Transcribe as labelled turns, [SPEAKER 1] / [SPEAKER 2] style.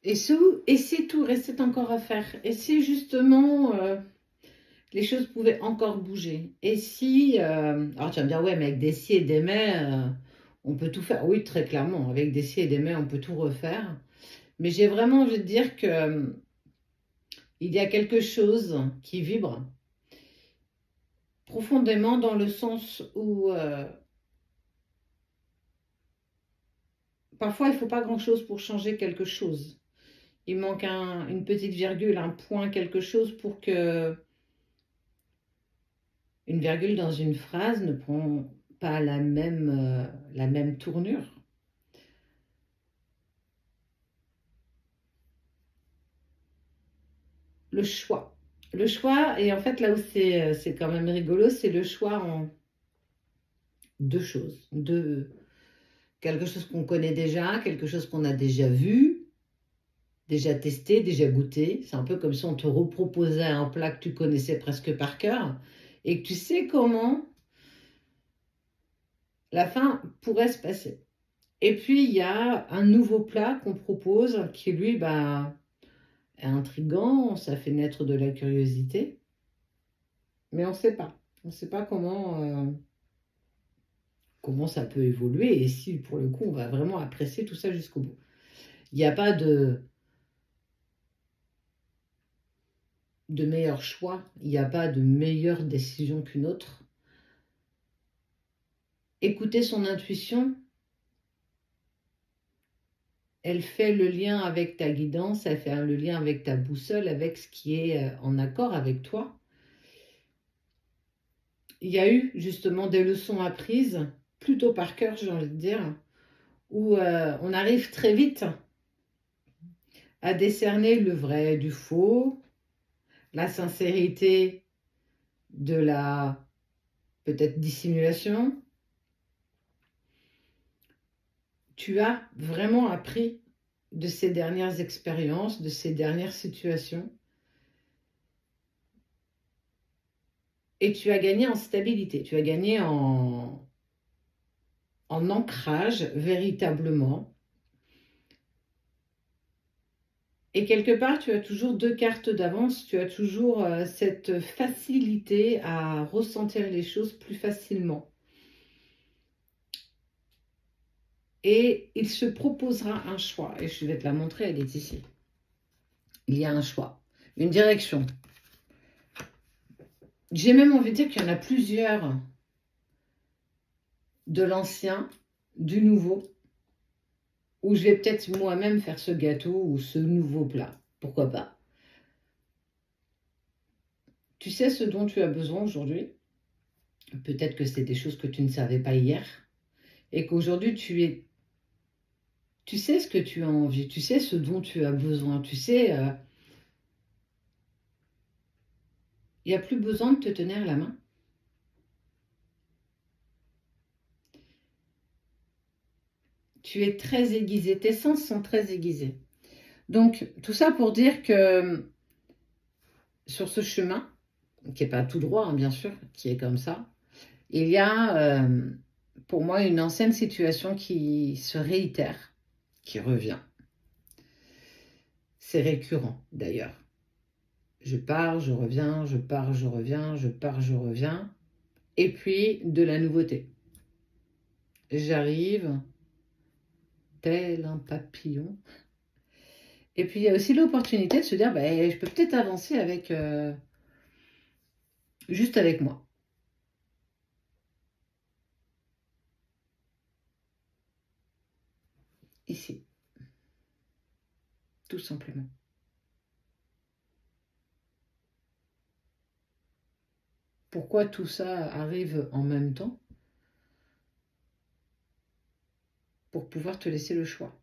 [SPEAKER 1] Et c'est tout, restait encore à faire. Et si justement les choses pouvaient encore bouger. Et si, alors tu vas me dire, ouais, mais avec des si et des mais, on peut tout faire. Oui, très clairement, avec des si et des mais, on peut tout refaire. Mais j'ai vraiment envie de dire que il y a quelque chose qui vibre profondément dans le sens où parfois il ne faut pas grand-chose pour changer quelque chose. Il manque une petite virgule, un point, quelque chose pour que une virgule dans une phrase ne prend pas la même tournure. Le choix. Le choix, et en fait là où c'est quand même rigolo, c'est le choix en deux choses. Quelque chose qu'on connaît déjà, quelque chose qu'on a déjà vu, déjà testé, déjà goûté. C'est un peu comme si on te reproposait un plat que tu connaissais presque par cœur et que tu sais comment la fin pourrait se passer. Et puis il y a un nouveau plat qu'on propose qui lui est intriguant, ça fait naître de la curiosité, mais on ne sait pas. On ne sait pas comment ça peut évoluer et si pour le coup on va vraiment apprécier tout ça jusqu'au bout. Il n'y a pas de meilleur choix, il n'y a pas de meilleure décision qu'une autre. Écouter son intuition, elle fait le lien avec ta guidance, elle fait le lien avec ta boussole, avec ce qui est en accord avec toi. Il y a eu justement des leçons apprises, plutôt par cœur j'ai envie de dire, où on arrive très vite à décerner le vrai du faux, la sincérité de la peut-être dissimulation. Tu as vraiment appris de ces dernières expériences, de ces dernières situations, et tu as gagné en stabilité, tu as gagné en ancrage véritablement. Et quelque part, tu as toujours deux cartes d'avance, tu as toujours cette facilité à ressentir les choses plus facilement. Et il se proposera un choix, et je vais te la montrer, elle est ici. Il y a un choix, une direction. J'ai même envie de dire qu'il y en a plusieurs, de l'ancien, du nouveau, où je vais peut-être moi-même faire ce gâteau ou ce nouveau plat. Pourquoi pas? Tu sais ce dont tu as besoin aujourd'hui. Peut-être que c'est des choses que tu ne savais pas hier et qu'aujourd'hui tu sais ce que tu as envie, tu sais ce dont tu as besoin, tu sais, il n'y a plus besoin de te tenir la main. Tu es très aiguisé, tes sens sont très aiguisés. Donc, tout ça pour dire que sur ce chemin, qui n'est pas tout droit, hein, bien sûr, qui est comme ça, il y a pour moi une ancienne situation qui se réitère, qui revient. C'est récurrent d'ailleurs. Je pars, je reviens, je pars, je reviens, je pars, je reviens. Et puis de la nouveauté. J'arrive tel un papillon. Et puis il y a aussi l'opportunité de se dire, bah, je peux peut-être avancer avec juste avec moi. Ici. Tout simplement. Pourquoi tout ça arrive en même temps? Pour pouvoir te laisser le choix.